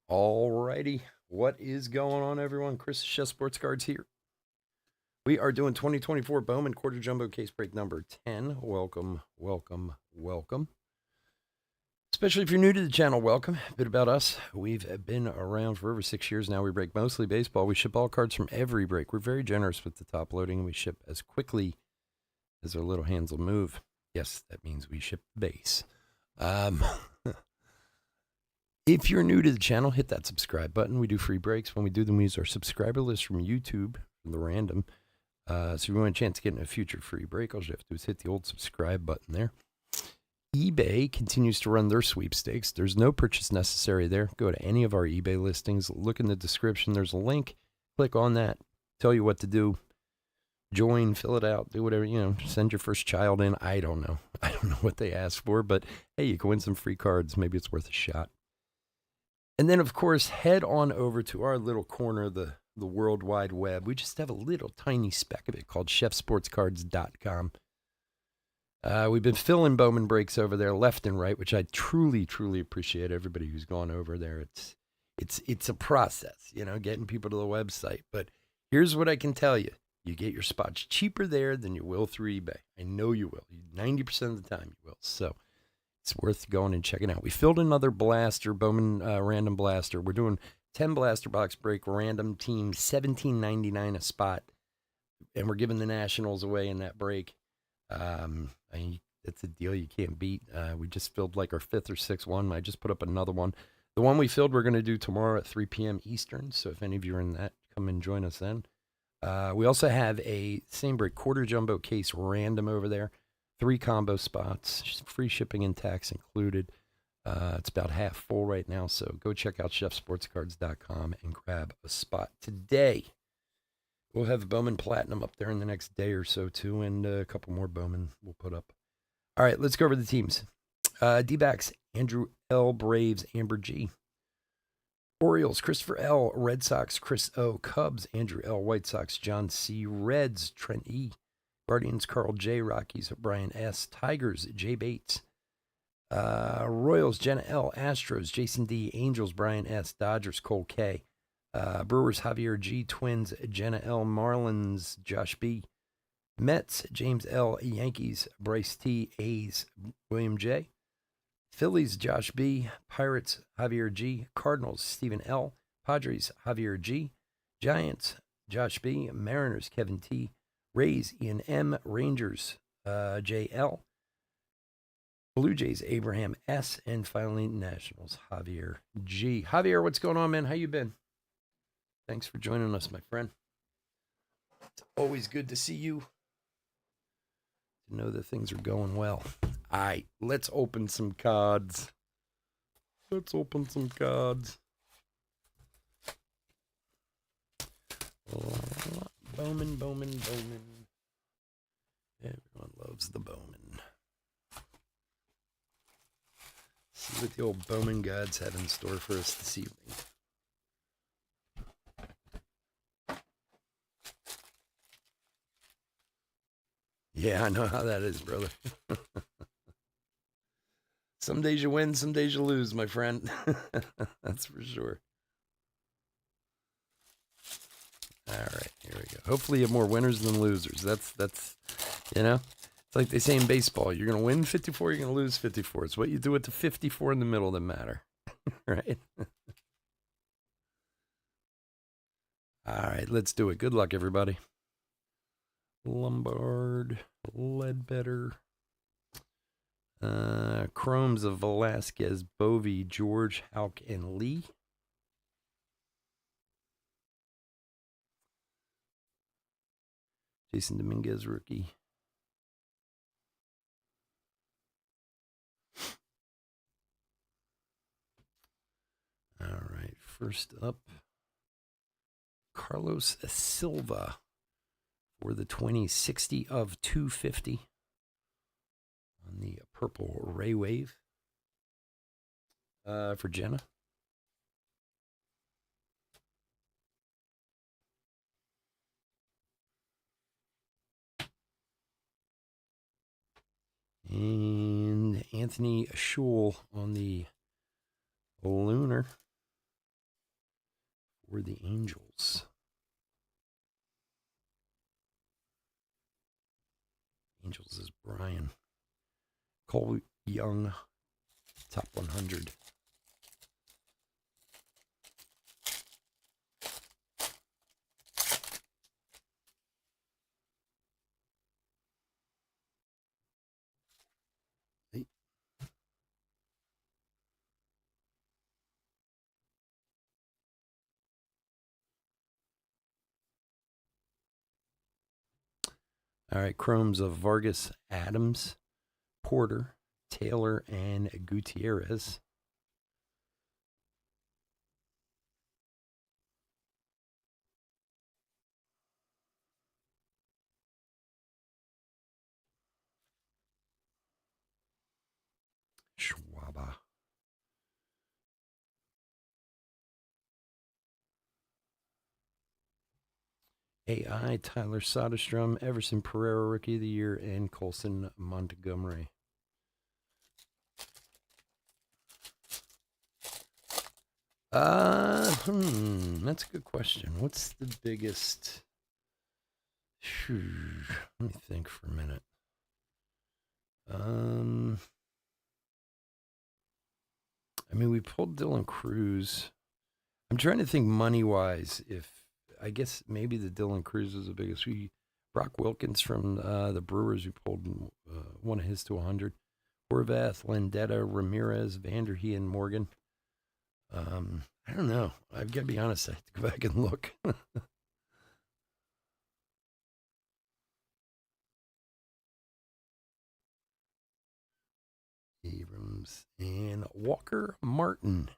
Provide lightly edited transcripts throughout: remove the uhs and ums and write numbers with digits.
Alrighty, what is going on, everyone? Chris Chef Sports Cards here. We are doing 2024 Bowman Quarter Jumbo Case Break number 10. Welcome, welcome, welcome. Especially if you're new to the channel, welcome. A bit about us. We've been around for over 6 years now. We break mostly baseball. We ship all cards from every break. We're very generous with the top loading, and we ship as quickly as our little hands will move. Yes, that means we ship base. If you're new to the channel, hit that subscribe button. We do free breaks. When we do them, we use our subscriber list from YouTube, from the random. So if you want a chance to get in a future free break, all you have to do is hit the old subscribe button there. eBay continues to run their sweepstakes. There's no purchase necessary there. Go to any of our eBay listings. Look in the description. There's a link. Click on that. Tell you what to do. Join, fill it out, do whatever, send your first child in. I don't know. I don't know what they ask for, but hey, you can win some free cards. Maybe it's worth a shot. And then, of course, head on over to our little corner of the World Wide Web. We just have a little tiny speck of it called chefsportscards.com. We've been filling Bowman breaks over there left and right, which I truly, truly appreciate everybody who's gone over there. It's a process, getting people to the website. But here's what I can tell you. You get your spots cheaper there than you will through eBay. I know you will. 90% of the time you will. So it's worth going and checking out. We filled another blaster, Bowman random blaster. We're doing 10 blaster box break, random team, $17.99 a spot. And we're giving the Nationals away in that break. It's a deal you can't beat. We just filled like our fifth or sixth one. I just put up another one. The one we filled, we're going to do tomorrow at 3 p.m. Eastern. So if any of you are in that, come and join us then. We also have a same break quarter jumbo case random over there. 3 combo spots, free shipping and tax included. It's about half full right now, so go check out chefsportscards.com and grab a spot today. We'll have Bowman Platinum up there in the next day or so, too, and a couple more Bowman we'll put up. All right, let's go over the teams. D-backs, Andrew L. Braves, Amber G. Orioles, Christopher L. Red Sox, Chris O. Cubs, Andrew L. White Sox, John C. Reds, Trent E. Guardians, Carl J. Rockies, Brian S. Tigers, Jay Bates. Royals, Jenna L. Astros, Jason D. Angels, Brian S. Dodgers, Cole K. Brewers, Javier G. Twins, Jenna L. Marlins, Josh B. Mets, James L. Yankees, Bryce T. A's, William J. Phillies, Josh B. Pirates, Javier G. Cardinals, Stephen L. Padres, Javier G. Giants, Josh B. Mariners, Kevin T. Rays, Ian M. Rangers, J.L. Blue Jays, Abraham S. And finally, Nationals, Javier G. Javier, what's going on, man? How you been? Thanks for joining us, my friend. It's always good to see you. To know that things are going well. All right, let's open some cards. Bowman. Everyone loves the Bowman. See what the old Bowman gods have in store for us this evening. Yeah, I know how that is, brother. Some days you win, some days you lose, my friend. That's for sure. All right, here we go. Hopefully you have more winners than losers. That's it's like they say in baseball. You're going to win 54, you're going to lose 54. It's what you do with the 54 in the middle that matter. Right? All right, let's do it. Good luck, everybody. Lombard, Ledbetter, Chromes of Velasquez, Bovey, George, Houck, and Lee. Jason Dominguez, rookie. All right, first up, Carlos Silva for the 2060 of 250 on the purple Ray Wave for Jenna. And Anthony Schul on the Lunar. for the Angels. Angels is Brian. Cole Young, top 100. Hey. All right, chromes of Vargas, Adams, Porter, Taylor, and Gutierrez. Schwaba. AI, Tyler Soderstrom, Everson Pereira, Rookie of the Year, and Colson Montgomery. That's a good question. What's the biggest? Let me think for a minute. I mean, we pulled Dylan Cruz. I'm trying to think money wise. If I guess maybe the Dylan Cruz is the biggest. Brock Wilkins from the Brewers, we pulled one of his to 100. Horvath, Landetta, Ramirez, Vanderhee, and Morgan. I don't know. I've got to be honest. I have to go back and look. Abrams and Walker Martin.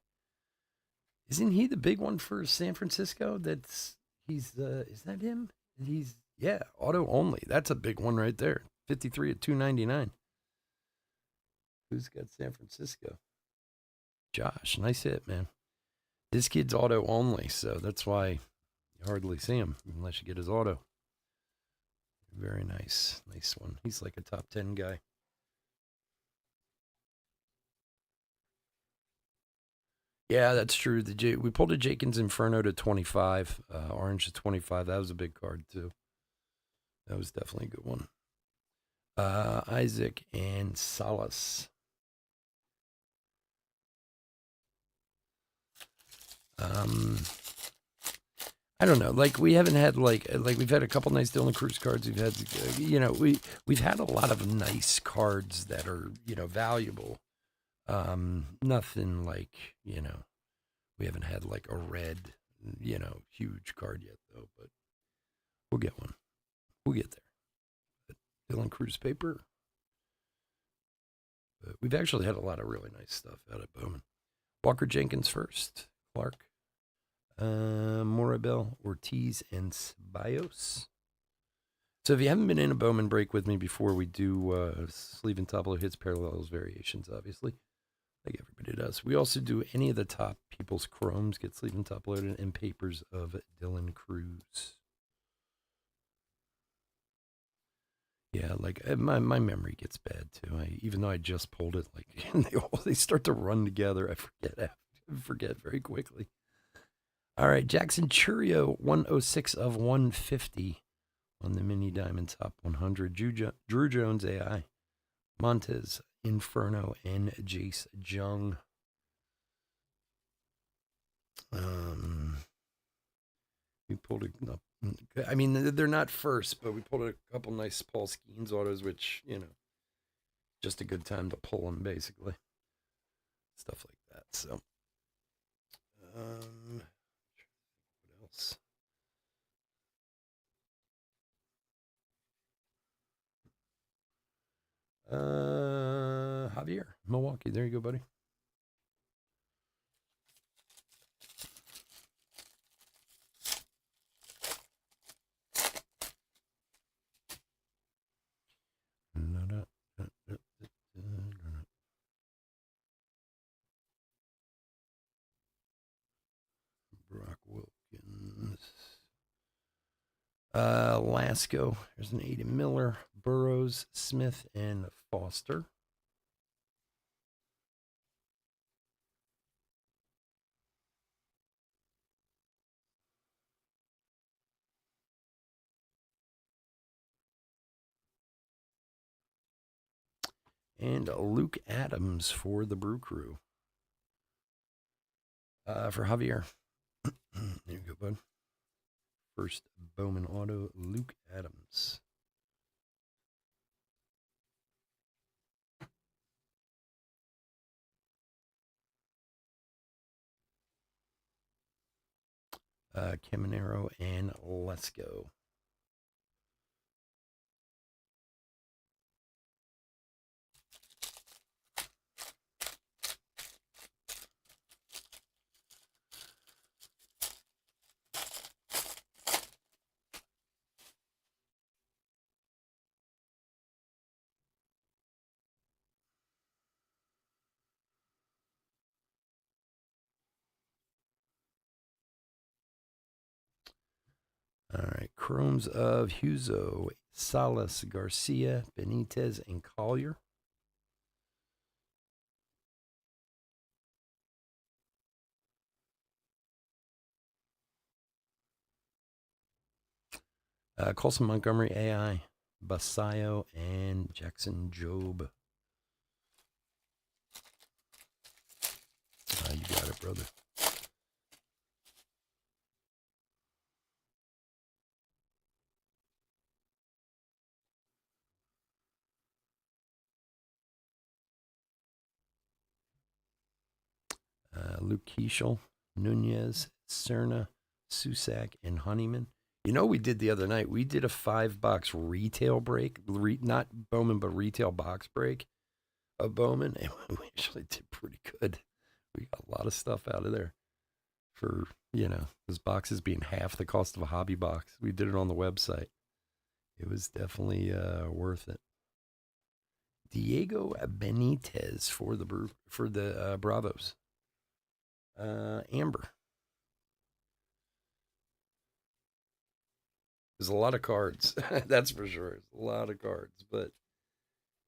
Isn't he the big one for San Francisco? Is that him? Yeah, auto only. That's a big one right there. 53 at 299. Who's got San Francisco? Josh, nice hit, man. This kid's auto only, so that's why you hardly see him unless you get his auto. Very nice. Nice one. He's like a top 10 guy. Yeah, that's true. We pulled a Jenkins Inferno to 25, Orange to 25. That was a big card, too. That was definitely a good one. Isaac and Salas. I don't know. Like we haven't had like we've had a couple nice Dylan Cruz cards. We've had we've had a lot of nice cards that are valuable. Nothing like we haven't had like a red huge card yet though. But we'll get one. We'll get there. But Dylan Cruz paper. But we've actually had a lot of really nice stuff out of Bowman. Walker Jenkins first. Clark. Morabel, Ortiz, and Ceballos. So if you haven't been in a Bowman break with me before, we do sleeve and top load hits, parallels, variations, obviously, like everybody does. We also do any of the top people's chromes, get sleeve and top loaded, and papers of Dylan Cruz. Yeah, like my memory gets bad too. Even though I just pulled it, like they start to run together. I forget very quickly. All right, Jackson Churio, 106 of 150 on the mini diamond top 100. Drew Jones AI, Montez Inferno, and Jace Jung. We pulled I mean, they're not first, but we pulled a couple nice Paul Skeens autos, which just a good time to pull them, basically. Stuff like that. So, what else? Javier, Milwaukee. There you go, buddy. Brock Wilkins. Lasco. There's an Aiden Miller, Burrows, Smith, and Foster. And Luke Adams for the Brew Crew. For Javier. There you go, bud. First Bowman auto, Luke Adams. Caminero and let's go. All right. Chromes of Huzo, Salas, Garcia, Benitez, and Collier. Colson Montgomery, AI, Basayo, and Jackson Job. You got it, brother. Luke Keishel, Nunez, Cerna, Susak, and Honeyman. You know, we did the other night. We did a $5 retail break, not Bowman, but retail box break of Bowman, and we actually did pretty good. We got a lot of stuff out of there for those boxes being half the cost of a hobby box. We did it on the website. It was definitely worth it. Diego Benitez for the Bravos. Amber. There's a lot of cards, that's for sure. A lot of cards, but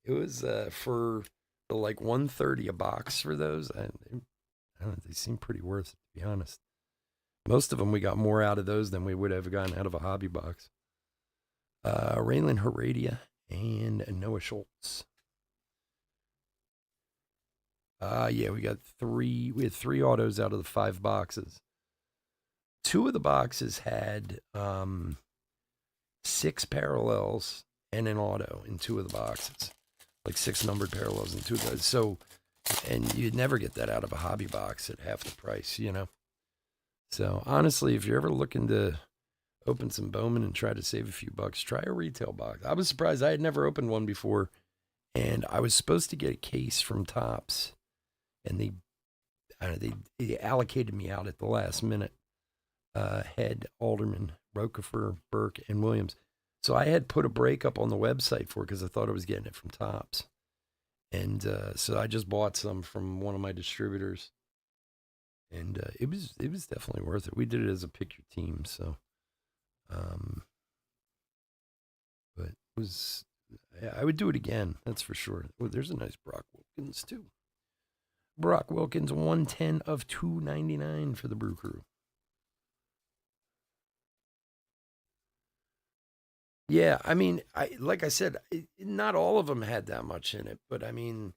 it was for the like 130 a box for those. I don't know, they seem pretty worth it, to be honest. Most of them we got more out of those than we would have gotten out of a hobby box. Raylan Heredia and Noah Schultz. Yeah, we got three. We had three autos out of the 5 boxes. 2 of the boxes had 6 parallels and an auto in 2 of the boxes, like 6 numbered parallels in 2 of those. So, and you'd never get that out of a hobby box at half the price, So honestly, if you're ever looking to open some Bowman and try to save a few bucks, try a retail box. I was surprised. I had never opened one before, and I was supposed to get a case from Topps, and they allocated me out at the last minute. Head, Alderman, Roquefort, Burke, and Williams. So I had put a break up on the website for it because I thought I was getting it from Topps. And so I just bought some from one of my distributors. And it was definitely worth it. We did it as a pick your team, so but it was I would do it again, that's for sure. Well, there's a nice Brock Wilkins too. Brock Wilkins, 110 of 299 for the Brew Crew. Yeah, I mean, like I said, not all of them had that much in it, but I mean,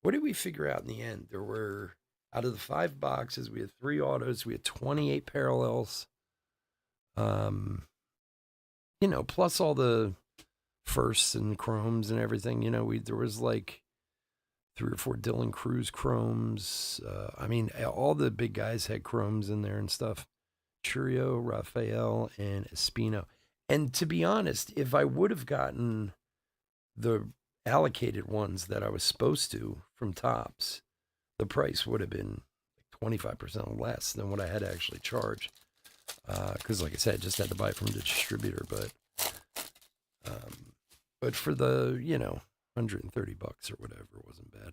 what did we figure out in the end? There were out of the 5 boxes, we had 3 autos, we had 28 parallels. Plus all the firsts and chromes and everything. There was like 3 or 4 Dylan Cruz chromes. I mean, all the big guys had chromes in there and stuff. Churio, Raphael, and Espino. And to be honest, if I would have gotten the allocated ones that I was supposed to from Topps, the price would have been 25% less than what I had to actually charge. Because, like I said, I just had to buy it from the distributor. But for the, $130 or whatever, it wasn't bad.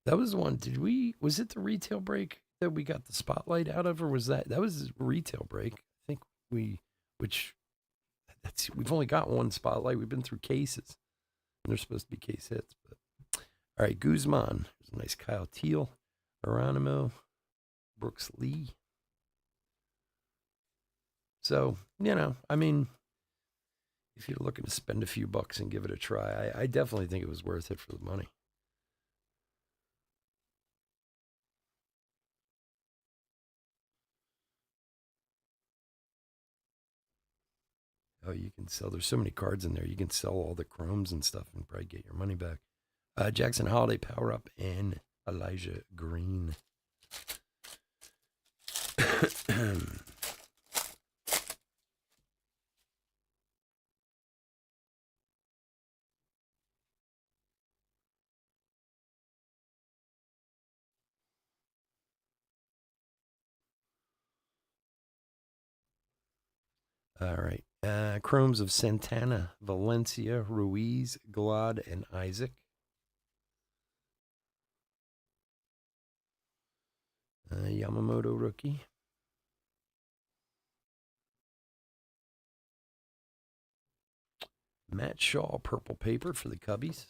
That was the one. Was it the retail break that we got the spotlight out of, or was that was a retail break? I think we've only got one spotlight. We've been through cases, and they're supposed to be case hits. But all right, Guzman. There's a nice Kyle Teal, Geronimo, Brooks Lee. So I mean, if you're looking to spend a few bucks and give it a try, I definitely think it was worth it for the money. Oh, you can sell. There's so many cards in there. You can sell all the chromes and stuff and probably get your money back. Jackson Holiday Power Up and Elijah Green. All right. Chromes of Santana, Valencia, Ruiz, Glad, and Isaac. Yamamoto rookie. Matt Shaw, purple paper for the Cubbies.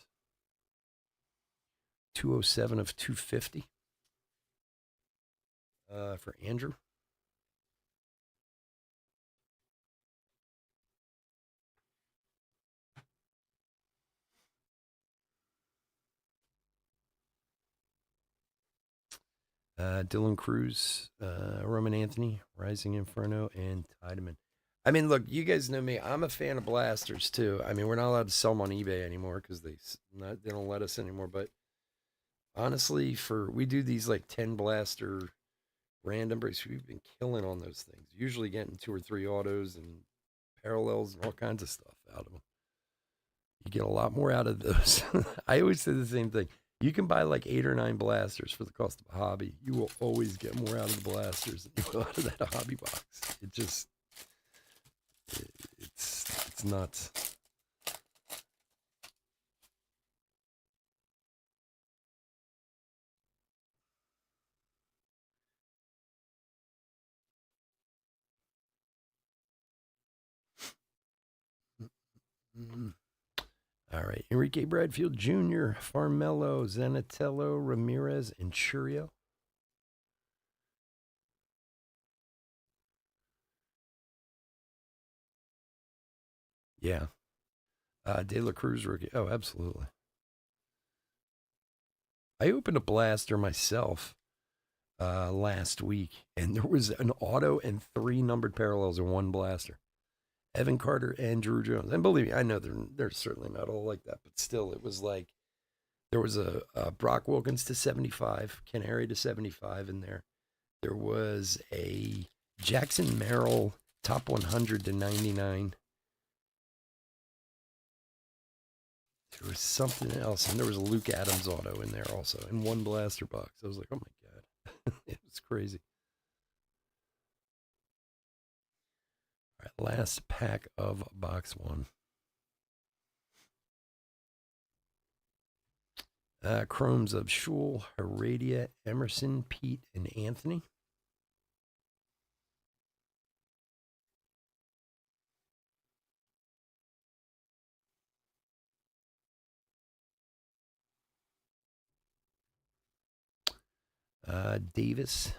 207 of 250 for Andrew. Dylan Cruz, Roman Anthony, Rising Inferno, and Tiedemann. I mean, look, you guys know me. I'm a fan of blasters too. I mean, we're not allowed to sell them on eBay anymore because they don't let us anymore. But honestly, we do these like 10 blaster random breaks. We've been killing on those things. Usually getting 2 or 3 autos and parallels and all kinds of stuff out of them. You get a lot more out of those. I always say the same thing. You can buy like 8 or 9 blasters for the cost of a hobby. You will always get more out of the blasters than you will out of that hobby box. It's nuts. Mm-hmm. All right. Enrique Bradfield Jr., Farmello, Zanatello, Ramirez, and Churio. Yeah. De La Cruz rookie. Oh, absolutely. I opened a blaster myself last week, and there was an auto and 3 numbered parallels in one blaster. Evan Carter and Drew Jones. And believe me, I know they're certainly not all like that, but still, it was like there was a Brock Wilkins to 75, Ken Harry to 75 in there. There was a Jackson Merrill top 100 to 99. There was something else, and there was a Luke Adams auto in there also in one blaster box. I was like, oh my God. It was crazy. All right, last pack of box 1. Chromes of Shul, Heredia, Emerson, Pete, and Anthony. Davis,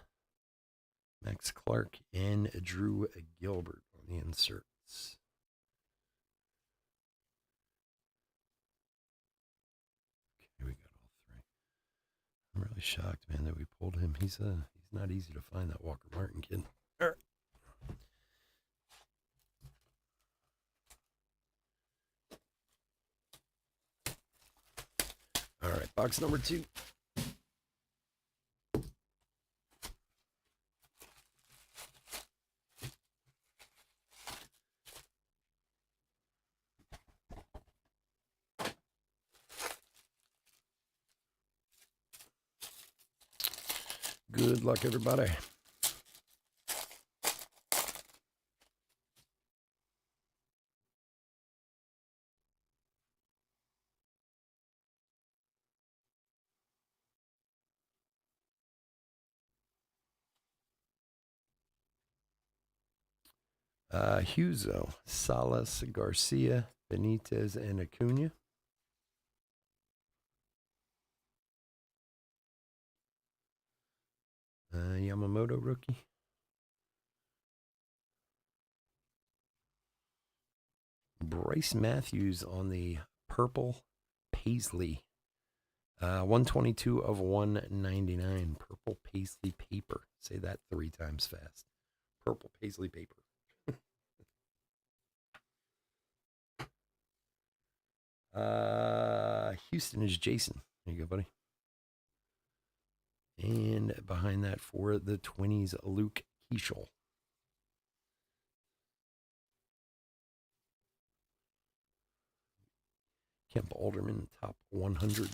Max Clark, and Drew Gilbert on the inserts. Okay, we got all 3. I'm really shocked, man, that we pulled him. He's not easy to find, that Walker Martin kid. All right. All right, box number 2. Good luck, everybody. Huzo, Salas, Garcia, Benitez, and Acuna. Yamamoto rookie. Bryce Matthews on the purple paisley. 122 of 199. Purple paisley paper. Say that 3 times fast. Purple paisley paper. Houston is Jason. There you go, buddy. And behind that for the Twinnies, Luke Keishel. Kemp Alderman, top 100.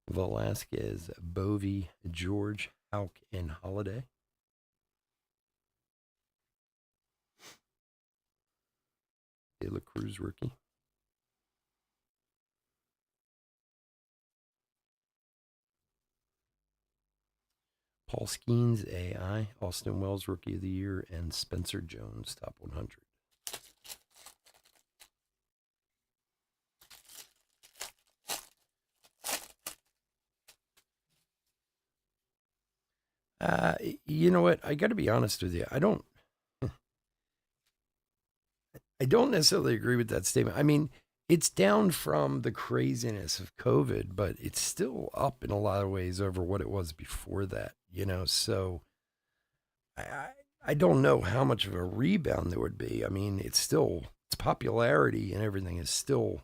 Velasquez, Bovey, George, Hauk, and Holiday. De La Cruz rookie. Paul Skeens, AI, Austin Wells, Rookie of the Year, and Spencer Jones, top 100. You know what? I got to be honest with you. I don't necessarily agree with that statement. I mean, it's down from the craziness of COVID, but it's still up in a lot of ways over what it was before that. So I I don't know how much of a rebound there would be. I mean, its popularity and everything is still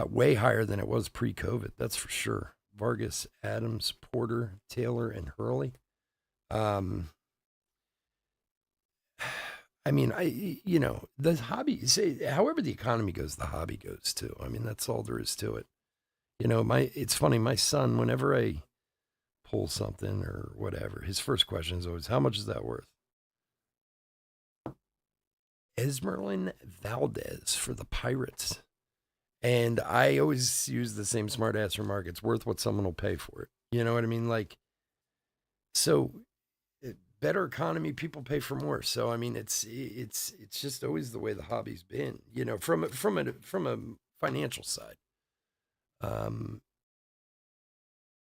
way higher than it was pre-COVID. That's for sure. Vargas, Adams, Porter, Taylor, and Hurley. I mean, the hobby. Say, however the economy goes, the hobby goes too. I mean, that's all there is to it. It's funny. My son, whenever I pull something or whatever, his first question is always, "How much is that worth?" Esmeralyn Valdez for the Pirates. And I always use the same smart ass remark. It's worth what someone will pay for it. You know what I mean? So better economy, people pay for more. So I mean, it's just always the way the hobby's been. From a financial side.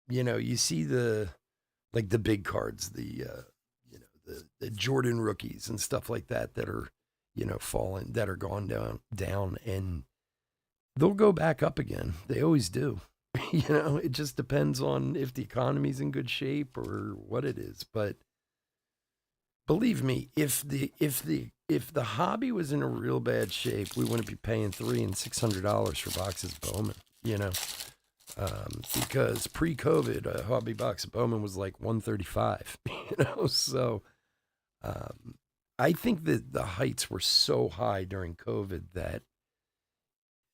You see the big cards, the Jordan rookies and stuff like that are fallen, that are gone down, and they'll go back up again. They always do. It just depends on if the economy's in good shape or what it is. But believe me, if the hobby was in a real bad shape, we wouldn't be paying $300 and $600 for boxes of Bowman. Because pre-COVID, a hobby box of Bowman was like $135. So I think that the heights were so high during COVID that,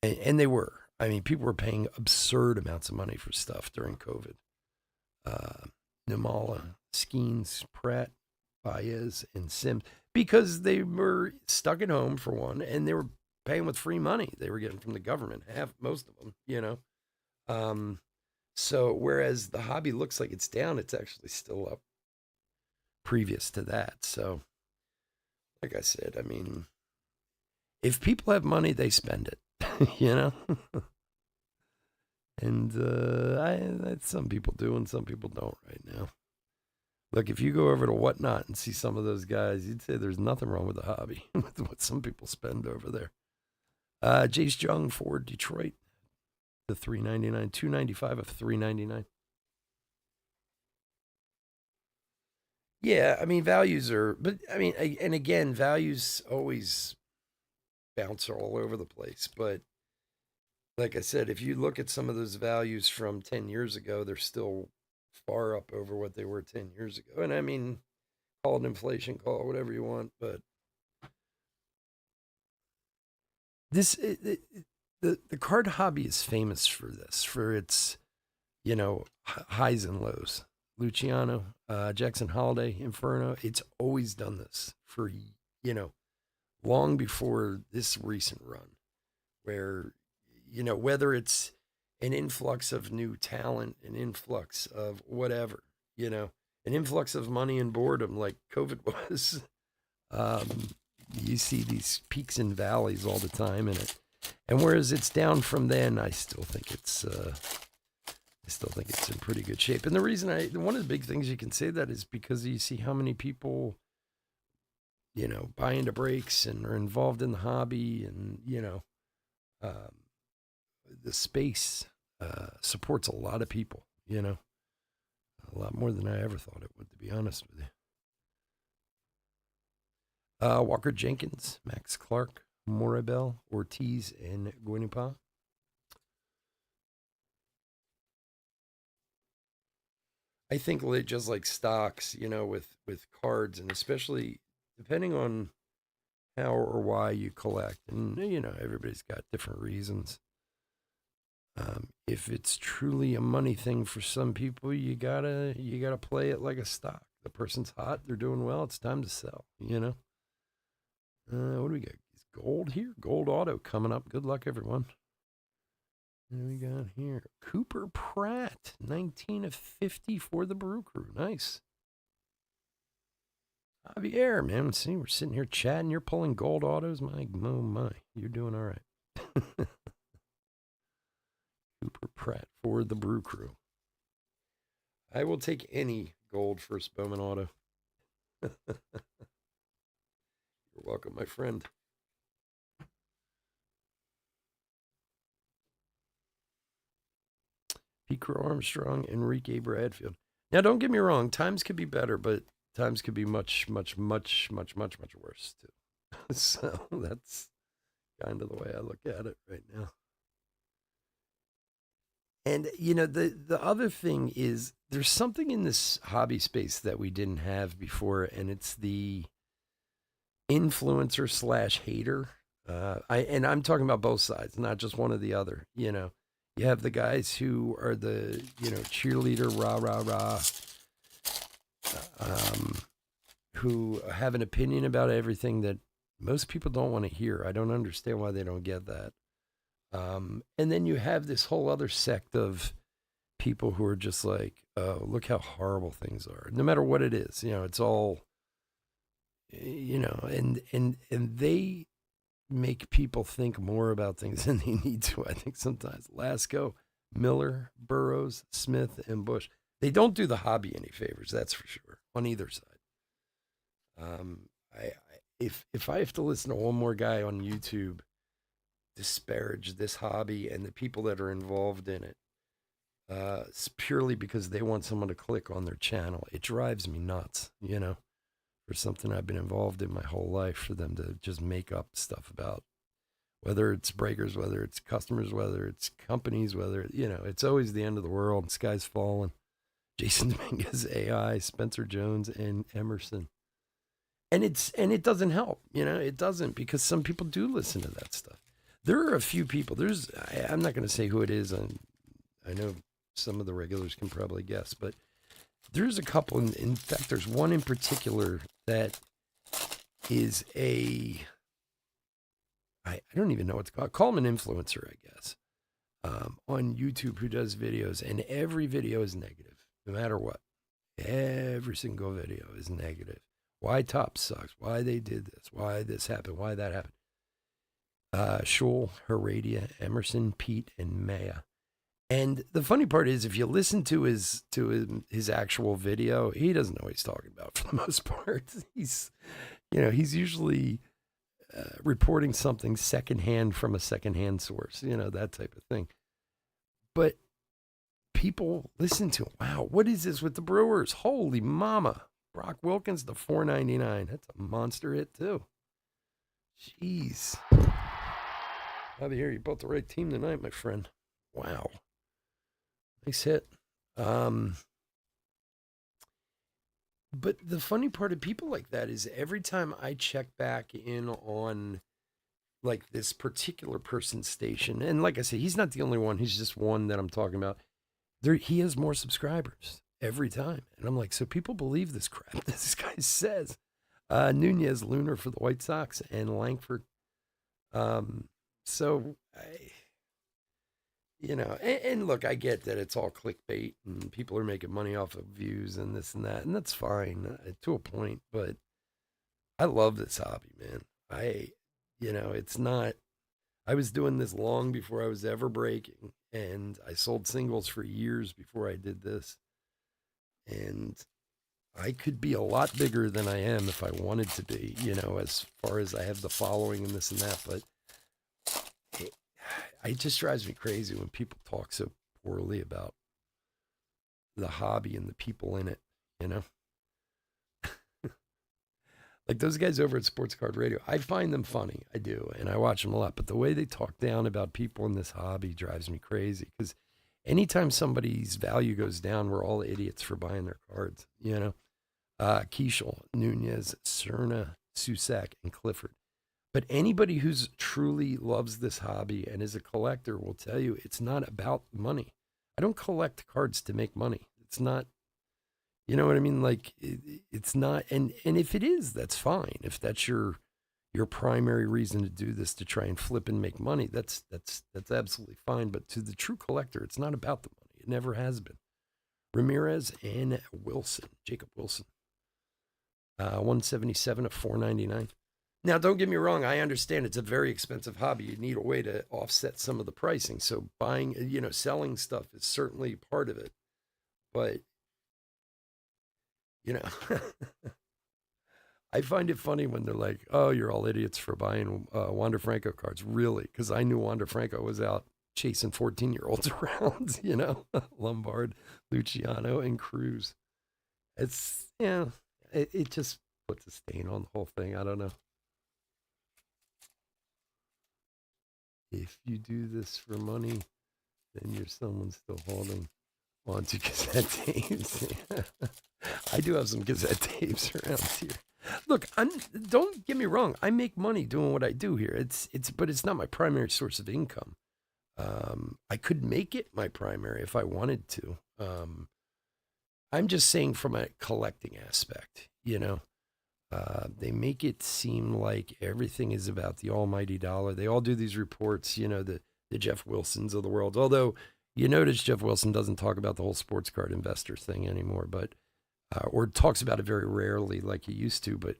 and they were. I mean, people were paying absurd amounts of money for stuff during COVID. Namala, Skeens, Pratt, Baez, and Sims, because they were stuck at home for one, and they were paying with free money they were getting from the government. Most of them. So whereas the hobby looks like it's down, it's actually still up previous to that. So, like I said, I mean, if people have money, they spend it. And some people do and some people don't right now. Look, if you go over to Whatnot and see some of those guys, you'd say there's nothing wrong with the hobby with what some people spend over there. Jace Jung for Detroit, the $399, $295 of $399. Yeah, I mean, and again, values always bounce all over the place. But like I said, if you look at some of those values from 10 years ago, they're still far up over what they were 10 years ago. And I mean, call it inflation, call it whatever you want, but the card hobby is famous for this, for its, highs and lows. Luciano, Jackson Holiday, Inferno, it's always done this for, long before this recent run, where, whether it's an influx of new talent, an influx of whatever, you know, an influx of money and boredom like COVID was. Um, you see these peaks and valleys all the time in it. And whereas it's down from then, I still think it's in pretty good shape. And the reason one of the big things you can say that is because you see how many people, buy into breaks and are involved in the hobby, and um, the space supports a lot of people. A lot more than I ever thought it would, to be honest with you. Walker Jenkins, Max Clark, Morabel, Ortiz, and Guinipa. I think just like stocks, with cards, and especially depending on how or why you collect, and everybody's got different reasons. If it's truly a money thing for some people, you gotta play it like a stock. The person's hot, they're doing well. It's time to sell. What do we got? Is gold here? Gold auto coming up. Good luck, everyone. What do we got here? Cooper Pratt, 19 of 50 for the Brew Crew. Nice. Javier, man. See, we're sitting here chatting. You're pulling gold autos. Oh my. You're doing all right. Cooper Pratt for the Brew Crew. I will take any gold first Bowman auto. You're welcome, my friend. Pico Armstrong, Enrique Bradfield. Now, don't get me wrong. Times could be better, but times could be much, much, much, much, much, much worse, too. So that's kind of the way I look at it right now. And the other thing is there's something in this hobby space that we didn't have before, and it's the influencer slash hater. I'm talking about both sides, not just one or the other. You have the guys who are the cheerleader, rah rah rah, who have an opinion about everything that most people don't want to hear. I don't understand why they don't get that. And then you have this whole other sect of people who are just like, oh, look how horrible things are. No matter what it is, it's all, and they make people think more about things than they need to. I think sometimes Lasco, Miller, Burrows, Smith, and Bush, they don't do the hobby any favors. That's for sure on either side. If I have to listen to one more guy on YouTube disparage this hobby and the people that are involved in it, it's purely because they want someone to click on their channel. It drives me nuts, for something I've been involved in my whole life, for them to just make up stuff about whether it's breakers, whether it's customers, whether it's companies, whether, it's always the end of the world. Sky's falling. Jason Dominguez, AI, Spencer Jones, and Emerson. And it doesn't help, it doesn't, because some people do listen to that stuff. There are a few people. I'm not going to say who it is. I know some of the regulars can probably guess, but there's a couple. In fact, there's one in particular that is I don't even know what to call him, an influencer, I guess, on YouTube, who does videos, and every video is negative, no matter what. Every single video is negative. Why Top sucks, why they did this, why this happened, why that happened. Shul, Heradia, Emerson, Pete, and Maya. And the funny part is, if you listen to his actual video, he doesn't know what he's talking about for the most part. He's usually reporting something secondhand from a secondhand source, that type of thing. But people listen to him. Wow, what is this with the Brewers? Holy mama. Brock Wilkins, the $4.99. That's a monster hit, too. Jeez. Javier, you built the right team tonight, my friend. Wow. Nice hit. But the funny part of people like that is every time I check back in on like this particular person's station, and like I say, he's not the only one. He's just one that I'm talking about. He has more subscribers every time. And I'm like, so people believe this crap that this guy says. Nunez, Lunar for the White Sox, and Langford. So, and look, I get that it's all clickbait and people are making money off of views and this and that, and that's fine to a point. But I love this hobby, man. I, it's not. I was doing this long before I was ever breaking, and I sold singles for years before I did this, and I could be a lot bigger than I am if I wanted to be. As far as I have the following and this and that, but it just drives me crazy when people talk so poorly about the hobby and the people in it, you know? Like those guys over at Sports Card Radio, I find them funny. I do. And I watch them a lot. But the way they talk down about people in this hobby drives me crazy. Because anytime somebody's value goes down, we're all idiots for buying their cards. Keishel, Nunez, Cerna, Susak, and Clifford. But anybody who's truly loves this hobby and is a collector will tell you it's not about money. I don't collect cards to make money. It's not, you know what I mean? Like it's not, and if it is, that's fine. If that's your primary reason to do this to try and flip and make money, that's absolutely fine. But to the true collector, it's not about the money. It never has been. Ramirez and Wilson, Jacob Wilson, 177 of 499. Now, don't get me wrong. I understand it's a very expensive hobby. You need a way to offset some of the pricing. So buying, selling stuff is certainly part of it. But, you know, I find it funny when they're like, oh, you're all idiots for buying Wander Franco cards. Really? Because I knew Wander Franco was out chasing 14-year-olds around, Lombard, Luciano, and Cruz. It's, it just puts a stain on the whole thing. I don't know. If you do this for money, then you're someone still holding on to cassette tapes. I do have some cassette tapes around here. Look, don't get me wrong. I make money doing what I do here. But it's not my primary source of income. I could make it my primary if I wanted to. I'm just saying from a collecting aspect, they make it seem like everything is about the almighty dollar. They all do these reports, the Jeff Wilsons of the world. Although you notice Jeff Wilson doesn't talk about the whole sports card investors thing anymore, but or talks about it very rarely like he used to. But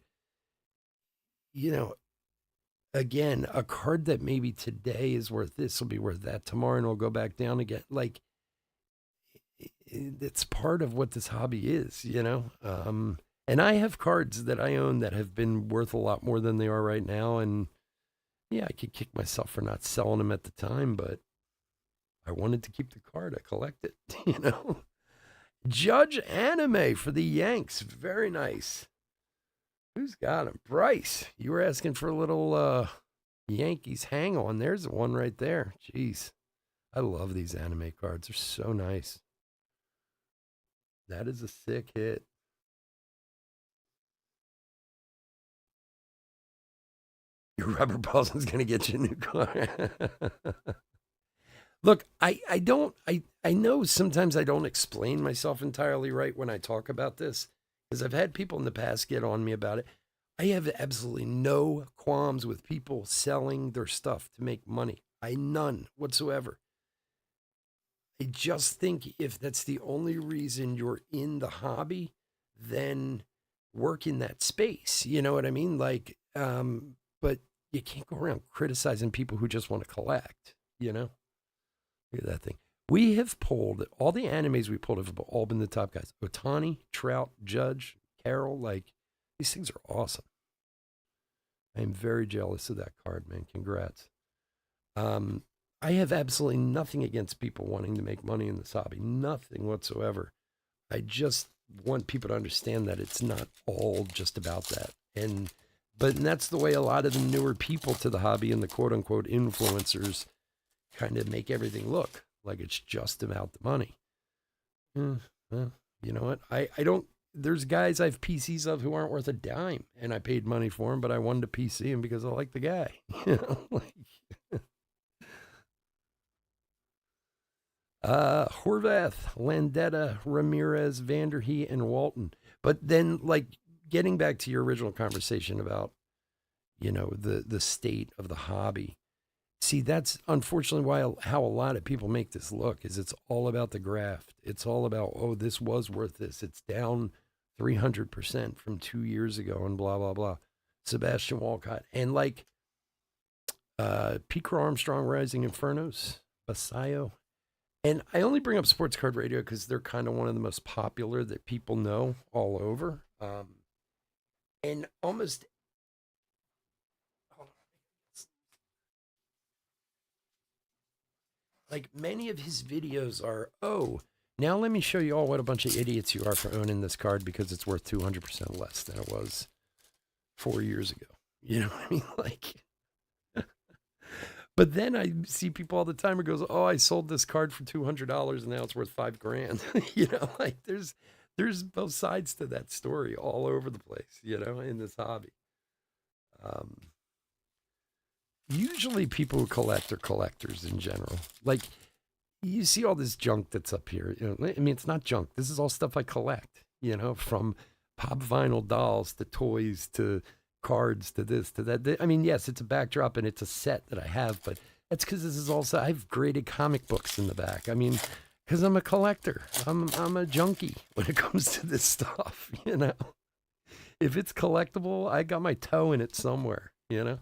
again, a card that maybe today is worth this will be worth that tomorrow, and it'll go back down again. Like it's part of what this hobby is, And I have cards that I own that have been worth a lot more than they are right now. And yeah, I could kick myself for not selling them at the time, but I wanted to keep the card. I collect it, Judge Anime for the Yanks. Very nice. Who's got him? Bryce. You were asking for a little Yankees hang on. There's one right there. Jeez. I love these anime cards. They're so nice. That is a sick hit. Your rubber Paulson's going to get you a new car. Look, I know sometimes I don't explain myself entirely right when I talk about this because I've had people in the past get on me about it. I have absolutely no qualms with people selling their stuff to make money. None whatsoever. I just think if that's the only reason you're in the hobby, then work in that space. You know what I mean? Like, but you can't go around criticizing people who just want to collect, Look at that thing. We have pulled, all the animes we pulled have all been the top guys. Otani, Trout, Judge, Carroll, like, these things are awesome. I am very jealous of that card, man. Congrats. I have absolutely nothing against people wanting to make money in this hobby. Nothing whatsoever. I just want people to understand that it's not all just about that. But that's the way a lot of the newer people to the hobby and the quote unquote influencers kind of make everything look like it's just about the money. Well, you know what? I don't, there's guys I have PCs of who aren't worth a dime and I paid money for them, but I wanted to PC him because I like the guy. Horvath, Landetta, Ramirez, Vanderhee, and Walton. But then, like, getting back to your original conversation about, the state of the hobby, See, that's unfortunately why how a lot of people make this look is it's all about the graft. It's all about, oh, this was worth this. It's down 300% from 2 years ago and blah blah blah. Sebastian Walcott and like Pete Armstrong, Rising Infernos, Basayo. And I only bring up Sports Card Radio because they're kind of one of the most popular that people know all over. And almost like many of his videos are, oh, now let me show you all what a bunch of idiots you are for owning this card because it's worth 200% less than it was 4 years ago. You know what I mean? Like, but then I see people all the time who goes, "Oh, I sold this card for $200 and now it's worth $5,000." You know, like there's both sides to that story all over the place. You know, in this hobby. Um, Usually, people who collect are collectors in general. Like you see all this junk that's up here. You know, I mean, it's not junk. This is all stuff I collect. You know, from pop vinyl dolls to toys to cards to this to that. I mean, yes, it's a backdrop and it's a set that I have, but that's because this is also I have graded comic books in the back. I mean, because I'm a collector. I'm a junkie when it comes to this stuff. You know, if it's collectible, I got my toe in it somewhere. You know.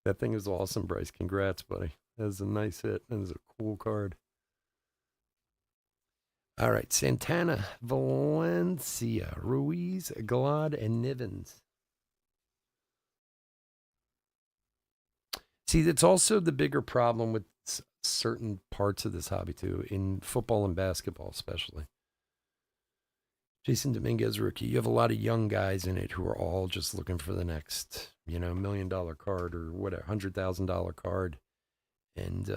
That thing is awesome, Bryce. Congrats, buddy. That was a nice hit. That was a cool card. All right, Santana, Valencia, Ruiz, Glad, and Nivens. See, that's also the bigger problem with certain parts of this hobby, too, in football and basketball, especially. Jason Dominguez, rookie. You have a lot of young guys in it who are all just looking for the next, $1 million card or whatever, $100,000 card. And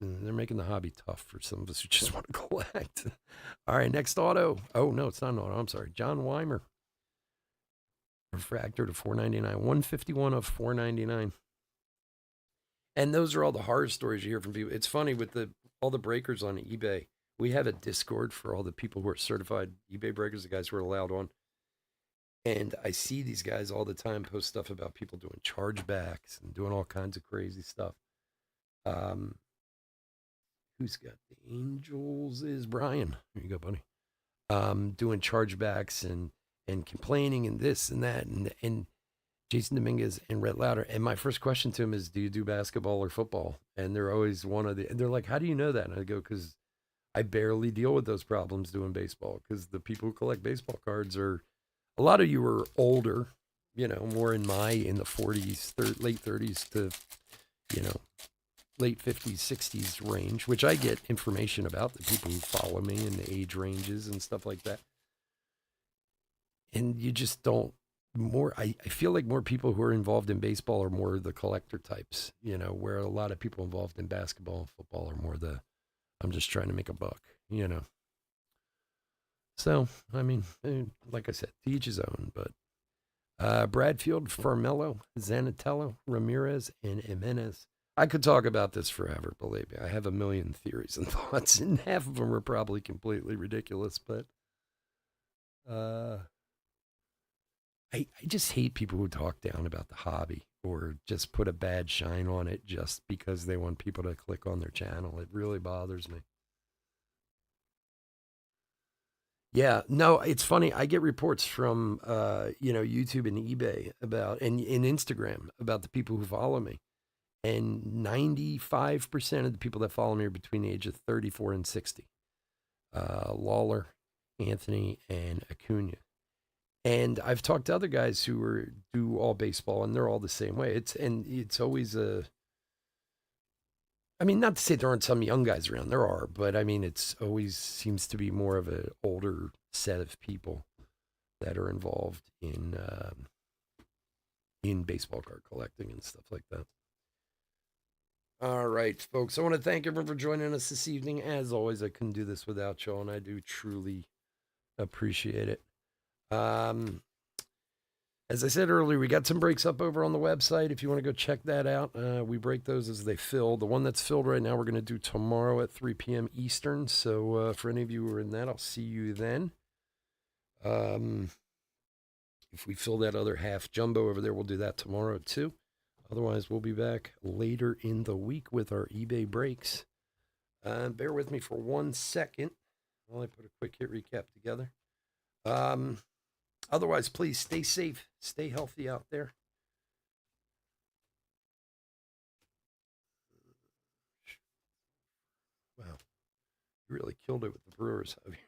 they're making the hobby tough for some of us who just want to collect. All right, next auto. Oh, no, it's not an auto. I'm sorry. John Weimer. Refractor to 499. 151 of 499. And those are all the horror stories you hear from people. It's funny with all the breakers on eBay. We have a Discord for all the people who are certified eBay breakers, the guys who are allowed on. And I see these guys all the time post stuff about people doing chargebacks and doing all kinds of crazy stuff. Who's got the Angels is Brian. Here you go, buddy. Doing chargebacks and complaining and this and that and Jason Dominguez and Rhett Lauder. And my first question to him is, "Do you do basketball or football?" And they're always they're like, "How do you know that?" And I go, "Because I barely deal with those problems doing baseball. Because the people who collect baseball cards are a lot of you are older, more in the 40s, late 30s to you know late 50s, 60s range, which I get information about the people who follow me and the age ranges and stuff like that. And you just don't I feel like more people who are involved in baseball are more the collector types, where a lot of people involved in basketball and football are more I'm just trying to make a buck. So, I mean, like I said, to each his own, but Bradfield, Farmello, Zanatello, Ramirez, and Jimenez. I could talk about this forever, believe me. I have a million theories and thoughts, and half of them are probably completely ridiculous, but I just hate people who talk down about the hobby or just put a bad shine on it just because they want people to click on their channel. It really bothers me. Yeah, no, it's funny. I get reports from YouTube and eBay and Instagram about the people who follow me. And 95% of the people that follow me are between the age of 34 and 60. Lawler, Anthony, and Acuna. And I've talked to other guys who do all baseball, and they're all the same way. It's always I mean, not to say there aren't some young guys around. There are, but I mean, it's always seems to be more of an older set of people that are involved in baseball card collecting and stuff like that. All right, folks. I want to thank everyone for joining us this evening. As always, I couldn't do this without y'all, and I do truly appreciate it. As I said earlier, we got some breaks up over on the website. If you want to go check that out, we break those as they fill. The one that's filled right now, we're going to do tomorrow at 3 p.m. Eastern. So for any of you who are in that, I'll see you then. If we fill that other half jumbo over there, we'll do that tomorrow too. Otherwise, we'll be back later in the week with our eBay breaks. Bear with me for 1 second while I put a quick hit recap together. Otherwise, please stay safe, stay healthy out there. Wow, you really killed it with the Brewers out here.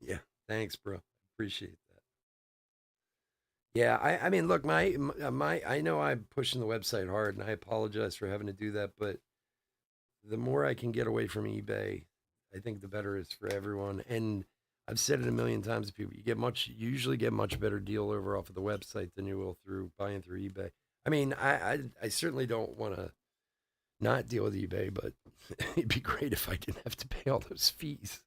Yeah, thanks, bro. Appreciate that. Yeah, I mean, look, I know I'm pushing the website hard, and I apologize for having to do that, but the more I can get away from eBay, I think the better it's for everyone. And I've said it a million times to people: you usually get much better deal over off of the website than you will through buying through eBay. I mean, I certainly don't want to not deal with eBay, but it'd be great if I didn't have to pay all those fees.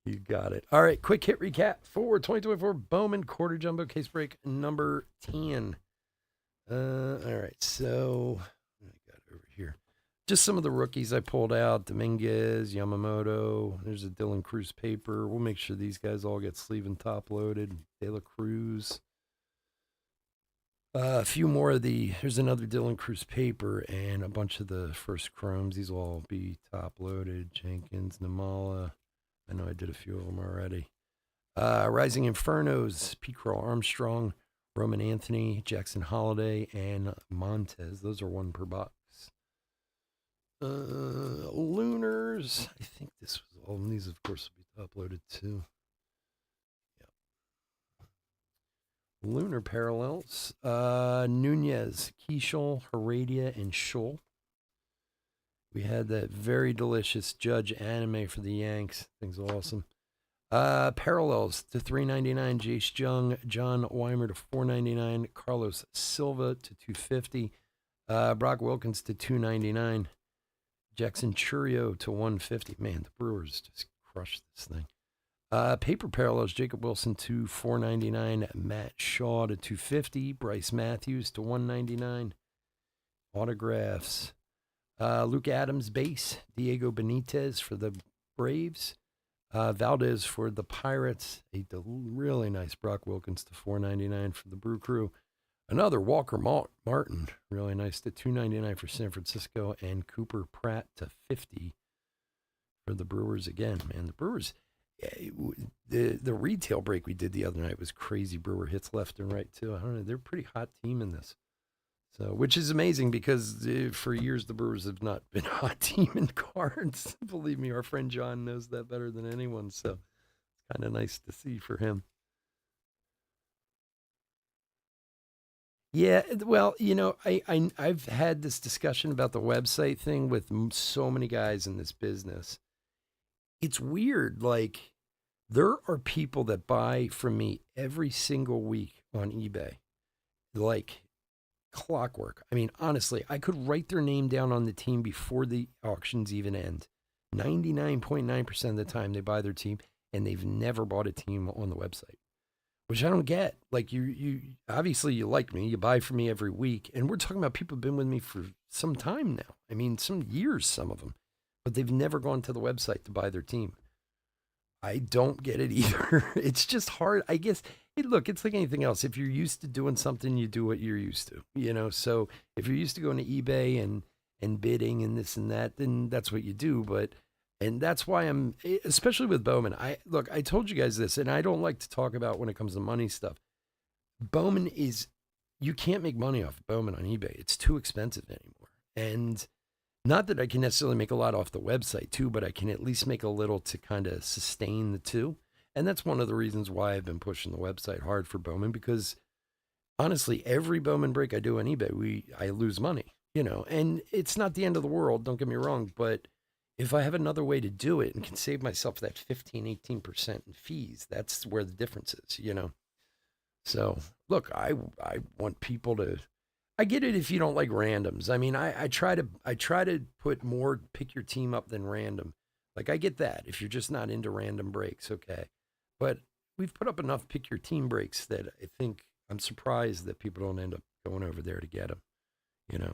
You got it. All right, quick hit recap for 2024 Bowman quarter jumbo case break number 10. All right, so I got over here. Just some of the rookies I pulled out: Dominguez, Yamamoto. There's a Dylan Cruz paper. We'll make sure these guys all get sleeve and top loaded. De La Cruz. A few more of here's another Dylan Cruz paper and a bunch of the first chromes. These will all be top loaded. Jenkins, Namala. I know I did a few of them already. Rising Infernos, Pete Crow Armstrong, Roman Anthony, Jackson Holiday, and Montez. Those are one per box. Lunars. I think this was all. And these, of course, will be top loaded too. Lunar parallels. Nunez, Keishel, Heredia, and Scholl. We had that very delicious Judge anime for the Yanks. Things awesome. Parallels to $3.99. Jace Jung, John Weimer to $4.99. Carlos Silva to $2.50. Brock Wilkins to $2.99. Jackson Churio to $1.50. Man, the Brewers just crushed this thing. Paper parallels: Jacob Wilson to $4.99, Matt Shaw to $2.50, Bryce Matthews to $1.99. Autographs: Luke Adams base, Diego Benitez for the Braves, Valdez for the Pirates. A really nice Brock Wilkins to $4.99 for the Brew Crew. Another Walker Martin, really nice, to $2.99 for San Francisco, and Cooper Pratt to $50 for the Brewers again. Man, the Brewers. The retail break we did the other night was crazy. Brewer hits left and right too. I don't know. They're a pretty hot team in this, so which is amazing because for years the Brewers have not been a hot team in cards. Believe me, our friend John knows that better than anyone. So it's kind of nice to see for him. Yeah, well, I've had this discussion about the website thing with so many guys in this business. It's weird. Like, there are people that buy from me every single week on eBay, like clockwork. I mean, honestly, I could write their name down on the team before the auctions even end. 99.9% of the time they buy their team, and they've never bought a team on the website, which I don't get. Like, you obviously you like me, you buy from me every week, and we're talking about people who've been with me for some time now. I mean, some years, some of them, but they've never gone to the website to buy their team. I don't get it either. It's just hard. I guess, look, it's like anything else. If you're used to doing something, you do what you're used to. So if you're used to going to eBay and bidding and this and that, then that's what you do. And that's why especially with Bowman. I told you guys this, and I don't like to talk about when it comes to money stuff. Bowman you can't make money off Bowman on eBay. It's too expensive anymore. And not that I can necessarily make a lot off the website too, but I can at least make a little to kind of sustain the two. And that's one of the reasons why I've been pushing the website hard for Bowman, because honestly, every Bowman break I do on eBay, I lose money, and it's not the end of the world. Don't get me wrong. But if I have another way to do it and can save myself that 15, 18% in fees, that's where the difference is. So look, I want people to, I get it if you don't like randoms. I mean, I try to put more pick your team up than random. Like, I get that. If you're just not into random breaks, okay. But we've put up enough pick your team breaks that I think I'm surprised that people don't end up going over there to get them,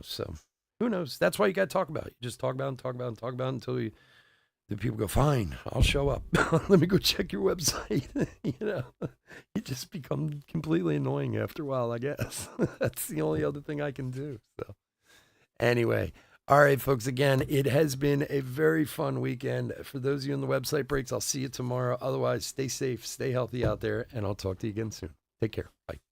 So who knows? That's why you got to talk about it. You just talk about it and talk about it and talk about it until the people go, fine, I'll show up. Let me go check your website. You just become completely annoying after a while, I guess. That's the only other thing I can do. So anyway, all right, folks, again, it has been a very fun weekend. For those of you in the website breaks, I'll see you tomorrow. Otherwise, stay safe, stay healthy out there, and I'll talk to you again soon. Take care. Bye.